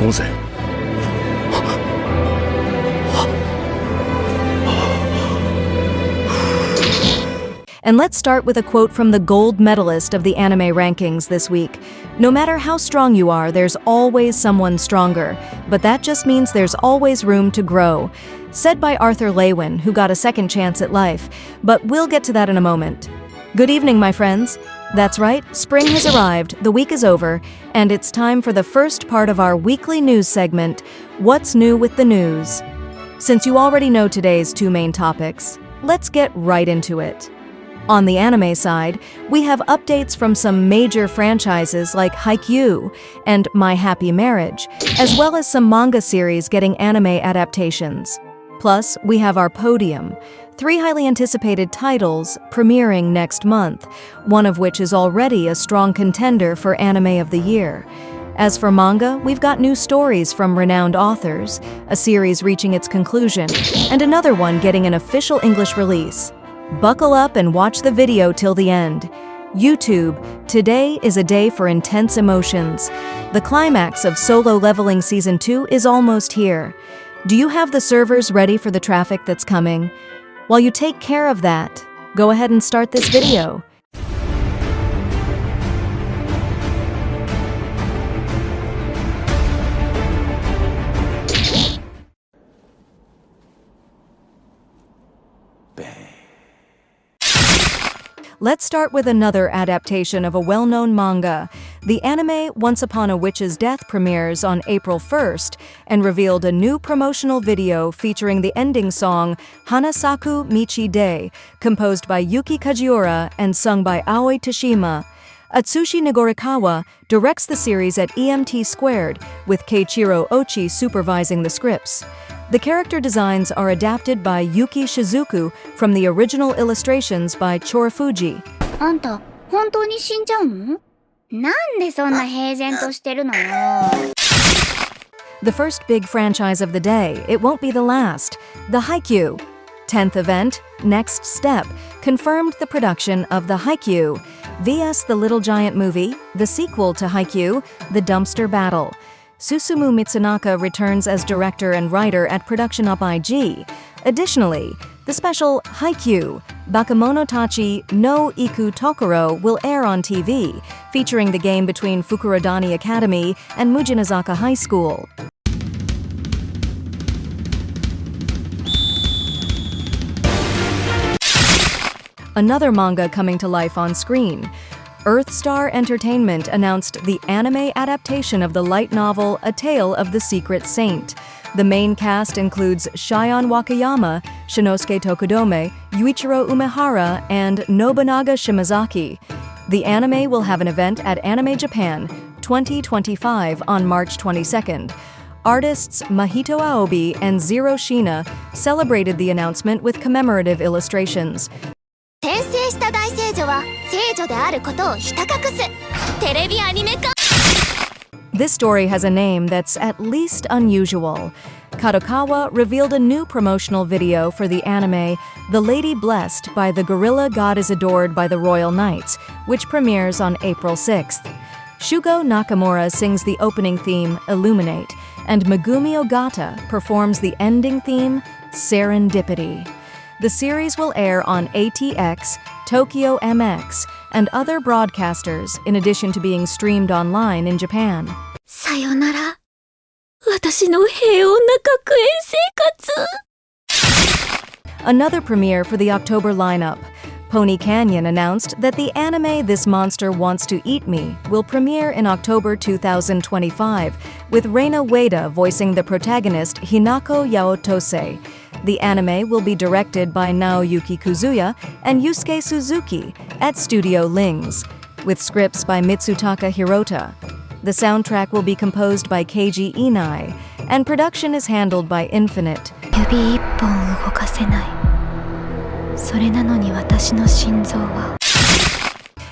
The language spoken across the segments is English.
こうぜ。And let's start with a quote from the gold medalist of the anime rankings this week. No matter how strong you are, there's always someone stronger, but that just means there's always room to grow. Said by Arthur Lewin, who got a second chance at life, but we'll get to that in a moment. Good evening, my friends. That's right, spring has arrived, the week is over, and it's time for the first part of our weekly news segment, What's New with the News? Since you already know today's two main topics, let's get right into it. On the anime side, we have updates from some major franchises like Haikyu and My Happy Marriage, as well as some manga series getting anime adaptations. Plus, we have our podium, 3 highly anticipated titles premiering next month, one of which is already a strong contender for Anime of the Year. As for manga, we've got new stories from renowned authors, a series reaching its conclusion, and another one getting an official English release. Buckle up and watch the video till the end. YouTube, today is a day for intense emotions. The climax of Solo Leveling Season 2 is almost here. Do you have the servers ready for the traffic that's coming? While you take care of that, go ahead and start this video. Let's start with another adaptation of a well-known manga. The anime Once Upon a Witch's Death premieres on April 1st and revealed a new promotional video featuring the ending song Hanasaku Michi De, composed by Yuki Kajiura and sung by Aoi Tashima. Atsushi Nigorikawa directs the series at EMT Squared, with Keiichiro Ochi supervising the scripts. The character designs are adapted by Yuki Shizuku from the original illustrations by Chorafuji. あんた、本当に死んじゃうの？なんでそんな平然としてるのよ。 The first big franchise of the day, it won't be the last. The Haikyu. 10th event, Next Step, confirmed the production of the Haikyu. VS The Little Giant Movie, the sequel to Haikyu, The Dumpster Battle. Susumu Mitsunaka returns as director and writer at Production Up IG. Additionally, the special Haikyu, Bakemonotachi no Iku Tokoro will air on TV, featuring the game between Fukurodani Academy and Mujinazaka High School. Another manga coming to life on screen. Earthstar Entertainment announced the anime adaptation of the light novel A Tale of the Secret Saint. The main cast includes Shion Wakayama, Shinosuke Tokudome, Yuichiro Umehara, and Nobunaga Shimazaki. The anime will have an event at Anime Japan 2025 on March 22nd. Artists Mahito Aobi and Zero Shina celebrated the announcement with commemorative illustrations. 転生した大聖女は聖女であることをひた隠すテレビアニメ化 This story has a name that's at least unusual. Kadokawa revealed a new promotional video for the anime The Lady Blessed by the Gorilla God is Adored by the Royal Knights, which premieres on April 6th. Shugo Nakamura sings the opening theme, Illuminate, and Megumi Ogata performs the ending theme, Serendipity. The series will air on ATX, Tokyo MX, and other broadcasters, in addition to being streamed online in Japan. さよなら私の平穏な学園生活 Another premiere for the October lineup. Pony Canyon announced that the anime This Monster Wants to Eat Me will premiere in October 2025, with Reina Ueda voicing the protagonist Hinako Yaotose. The anime will be directed by Naoyuki Kuzuya and Yusuke Suzuki at Studio Lings, with scripts by Mitsutaka Hirota. The soundtrack will be composed by Keiji Inai, and production is handled by Infinite. 指一本動かせないそれなのに私の心臓は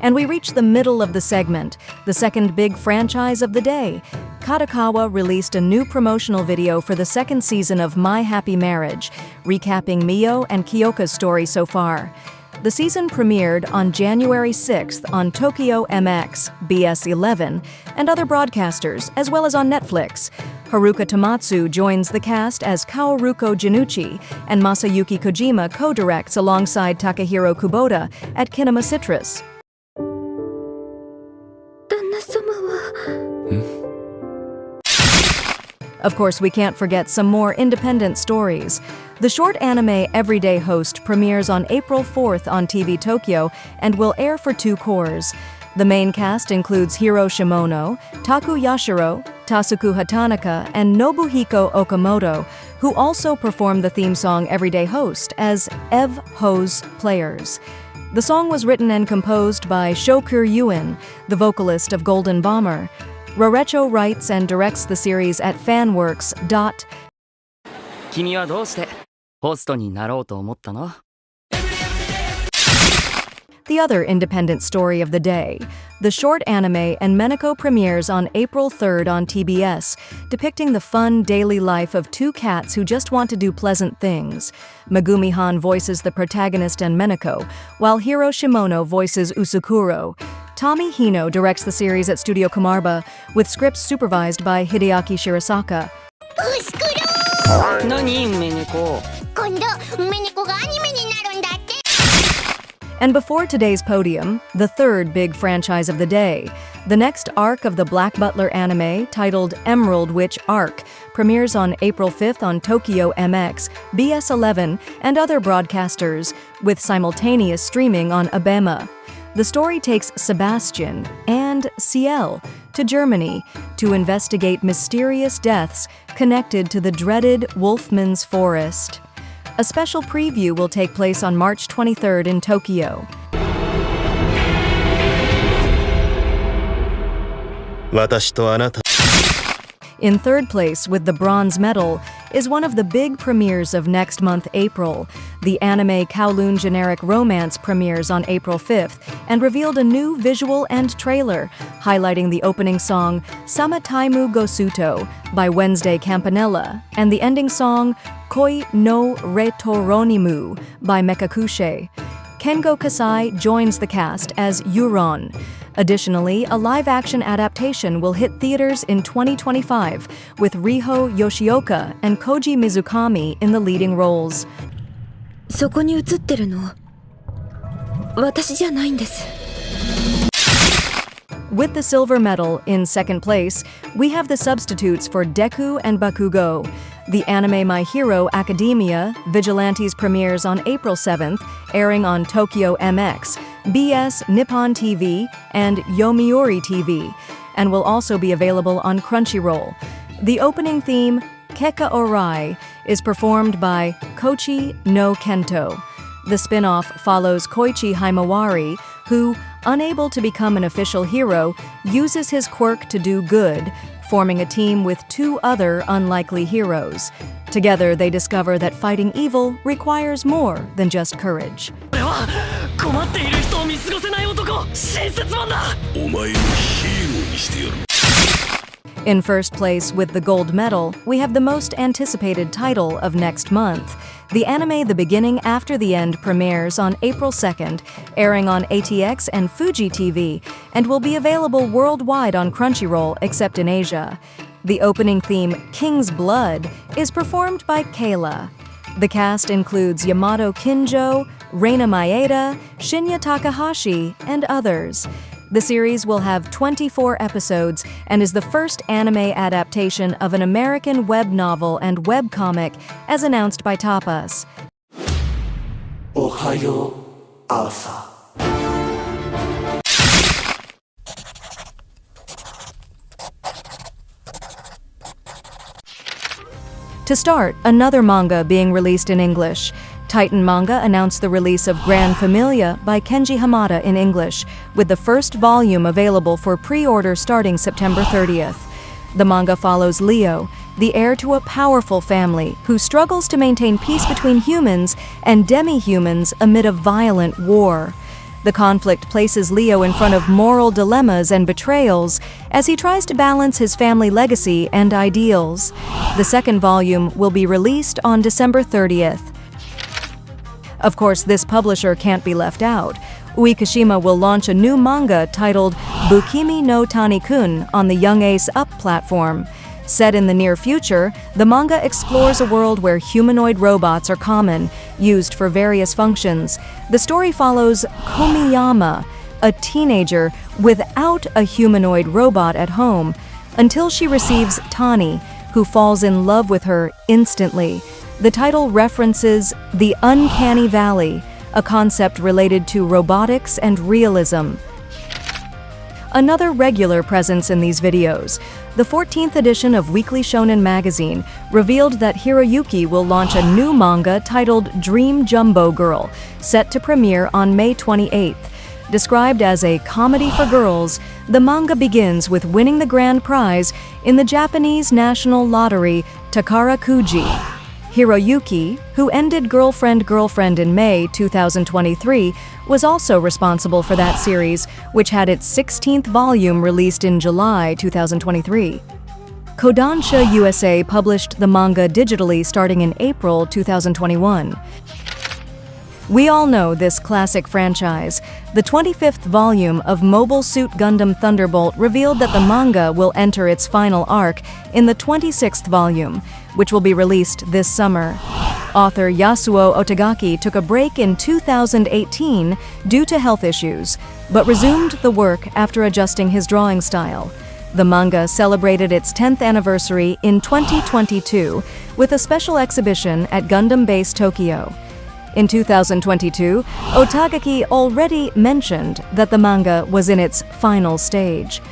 And we reach the middle of the segment, the second big franchise of the day. Kadokawa released a new promotional video for the second season of My Happy Marriage, recapping Mio and Kyoka's story so far. The season premiered on January 6th on Tokyo MX, BS11, and other broadcasters, as well as on Netflix. Haruka Tomatsu joins the cast as Kaoruko Janucci, and Masayuki Kojima co-directs alongside Takahiro Kubota at Kinema Citrus. Of course, we can't forget some more independent stories. The short anime Everyday Host premieres on April 4th on TV Tokyo and will air for 2 cours. The main cast includes Hiro Shimono, Taku Yashiro, Tasuku Hatanaka, and Nobuhiko Okamoto, who also perform the theme song Everyday Host as Ev Ho's Players. The song was written and composed by Shokur Yuen, the vocalist of Golden Bomber. Rorecho writes and directs the series at Fanworks. 君はどうしてホストになろうと思ったの? The other independent story of the day. The short anime Nmeneko premieres on April 3rd on TBS, depicting the fun daily life of 2 cats who just want to do pleasant things. Megumi Han voices the protagonist Nmeneko, while Hiro Shimono voices Usukuro. Tommy Hino directs the series at Studio Kamarba, with scripts supervised by Hideaki Shirisaka. 何Nmeneko? 今度Nmenekoがアニメになるんだって。 And before today's podium, the third big franchise of the day. The next arc of the Black Butler anime, titled Emerald Witch Arc, premieres on April 5th on Tokyo MX, BS11, and other broadcasters, with simultaneous streaming on ABEMA. The story takes Sebastian and Ciel to Germany to investigate mysterious deaths connected to the dreaded Wolfman's Forest. A special preview will take place on March 23rd in Tokyo. 私とあなた In third place, with the bronze medal, is one of the big premieres of next month, April. The anime Kowloon Generic Romance premieres on April 5th and revealed a new visual and trailer, highlighting the opening song Sama Taimu Gosuto by Wednesday Campanella and the ending song Koi no Retoronimu by Mekakushe. Kengo Kasai joins the cast as Euron. Additionally, a live-action adaptation will hit theaters in 2025, with Riho Yoshioka and Koji Mizukami in the leading roles. そこに映ってるの私じゃないんです。 With the silver medal in second place, we have the substitutes for Deku and Bakugo. The anime My Hero Academia Vigilantes premieres on April 7th, airing on Tokyo MX, BS Nippon TV, and Yomiuri TV, and will also be available on Crunchyroll. The opening theme, Keka Orai, is performed by Kochi no Kento. The spin-off follows Koichi Himawari, who, unable to become an official hero, uses his quirk to do good, forming a team with 2 other unlikely heroes. Together, they discover that fighting evil requires more than just courage. 俺は困っている人を見過ごせない男、親切マンだ。お前をヒーローにしてやる In first place, with the gold medal, we have the most anticipated title of next month. The anime The Beginning After the End premieres on April 2nd, airing on ATX and Fuji TV, and will be available worldwide on Crunchyroll except in Asia. The opening theme, King's Blood, is performed by Kayla. The cast includes Yamato Kinjo, Reina Maeda, Shinya Takahashi, and others. The series will have 24 episodes and is the first anime adaptation of an American web novel and webcomic, as announced by Tapas. Ohayo, Arthur. To start, another manga being released in English. Titan Manga announced the release of Gran Familia by Kenji Hamada in English, with the first volume available for pre-order starting September 30th. The manga follows Leo, the heir to a powerful family who struggles to maintain peace between humans and demi-humans amid a violent war. The conflict places Leo in front of moral dilemmas and betrayals as he tries to balance his family legacy and ideals. The second volume will be released on December 30th. Of course, this publisher can't be left out. Uekashima will launch a new manga titled Bukimi no Tani-kun on the Young Ace Up platform. Set in the near future, the manga explores a world where humanoid robots are common, used for various functions. The story follows Komiyama, a teenager without a humanoid robot at home, until she receives Tani, who falls in love with her instantly. The title references the Uncanny Valley, a concept related to robotics and realism. Another regular presence in these videos, the 14th edition of Weekly Shonen magazine revealed that Hiroyuki will launch a new manga titled Dream Jumbo Girl, set to premiere on May 28th. Described as a comedy for girls, the manga begins with winning the grand prize in the Japanese national lottery Takara Kuji. Hiroyuki, who ended Girlfriend in May 2023, was also responsible for that series, which had its 16th volume released in July 2023. Kodansha USA published the manga digitally starting in April 2021. We all know this classic franchise. The 25th volume of Mobile Suit Gundam Thunderbolt revealed that the manga will enter its final arc in the 26th volume, which will be released this summer. Author Yasuo Otagaki took a break in 2018 due to health issues, but resumed the work after adjusting his drawing style. The manga celebrated its 10th anniversary in 2022 with a special exhibition at Gundam Base Tokyo. In 2022, Otagaki already mentioned that the manga was in its final stage.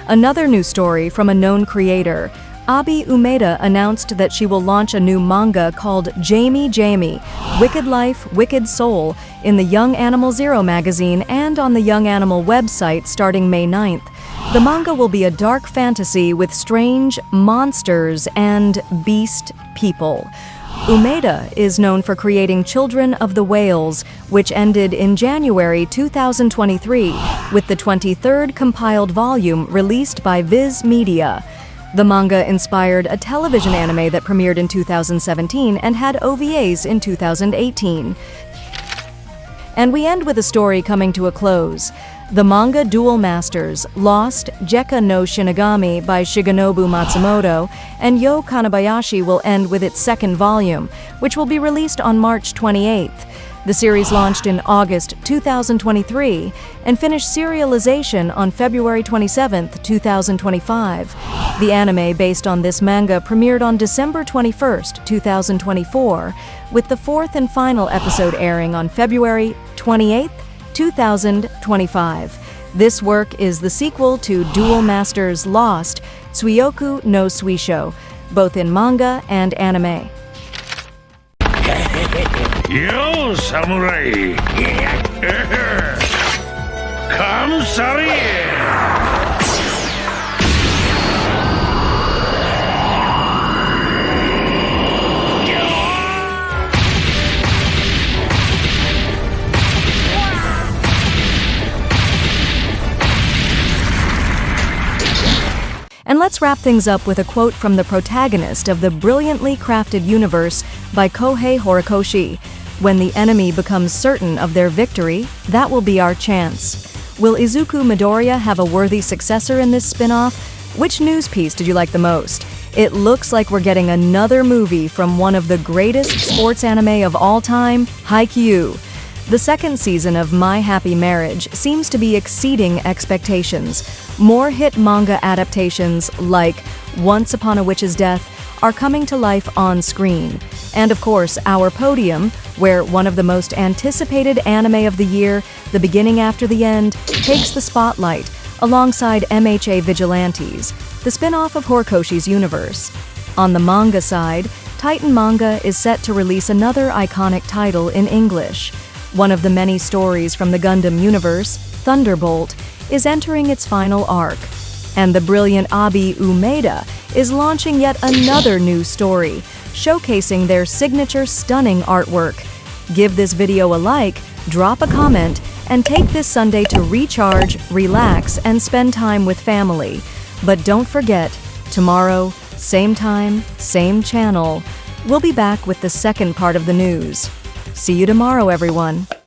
Another new story from a known creator, Abi Umeda announced that she will launch a new manga called Jamie, Wicked Life, Wicked Soul in the Young Animal Zero magazine and on the Young Animal website starting May 9th. The manga will be a dark fantasy with strange monsters and beast people. Umeda is known for creating Children of the Whales, which ended in January 2023, with the 23rd compiled volume released by Viz Media. The manga inspired a television anime that premiered in 2017 and had OVAs in 2018. And we end with a story coming to a close. The manga Duel Masters, Lost, Jekka no Shinigami by Shigenobu Matsumoto, and Yo Kanabayashi will end with its second volume, which will be released on March 28th. The series launched in August 2023 and finished serialization on February 27, 2025. The anime based on this manga premiered on December 21, 2024, with the fourth and final episode airing on February 28, 2025. This work is the sequel to Duel Masters Lost, Tsuyoku no Suisho, both in manga and anime. Yo, samurai! Come, Sari! And let's wrap things up with a quote from the protagonist of the brilliantly crafted universe by Kohei Horikoshi. When the enemy becomes certain of their victory, that will be our chance. Will Izuku Midoriya have a worthy successor in this spin-off? Which news piece did you like the most? It looks like we're getting another movie from one of the greatest sports anime of all time, Haikyu. The second season of My Happy Marriage seems to be exceeding expectations. More hit manga adaptations like Once Upon a Witch's Death are coming to life on screen. And of course, our podium, where one of the most anticipated anime of the year, The Beginning After the End, takes the spotlight alongside MHA Vigilantes, the spin-off of Horikoshi's universe. On the manga side, Titan Manga is set to release another iconic title in English. One of the many stories from the Gundam universe, Thunderbolt, is entering its final arc. And the brilliant Abi Umeda is launching yet another new story, showcasing their signature stunning artwork. Give this video a like, drop a comment, and take this Sunday to recharge, relax, and spend time with family. But don't forget, tomorrow, same time, same channel, we'll be back with the second part of the news. See you tomorrow, everyone.